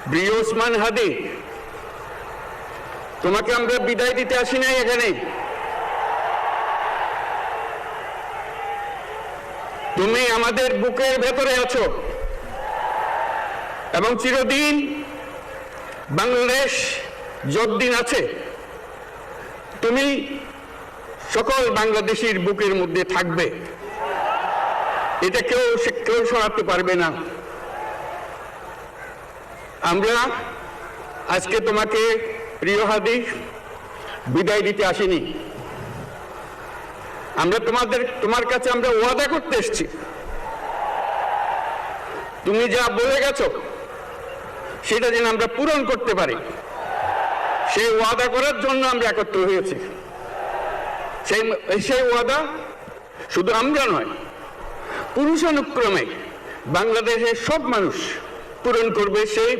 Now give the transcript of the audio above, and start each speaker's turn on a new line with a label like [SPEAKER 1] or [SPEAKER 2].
[SPEAKER 1] প্রিয় ওসমান হাদি, তোমাকে আমরা বিদায় দিতে আসি নাই এখানে। তুমি আমাদের বুকের ভেতরে আছো এবং চিরদিন বাংলাদেশ যতদিন আছে তুমি সকল বাংলাদেশির বুকের মধ্যে থাকবে। এটা কেউ সরাতে পারবে না। আমরা আজকে তোমাকে প্রিয় হাদি বিদায় দিতে আসিনি। আমরা তোমার কাছে আমরা ওয়াদা করতে এসেছি। তুমি যা বলে গেছো সেটা যেন আমরা পূরণ করতে পারি, সেই ওয়াদা করার জন্য আমরা একত্র হয়েছি। সেই ওয়াদা শুধু আমরা নয়, পুরুষানুক্রমে বাংলাদেশের সব মানুষ পূরণ করবে। সেই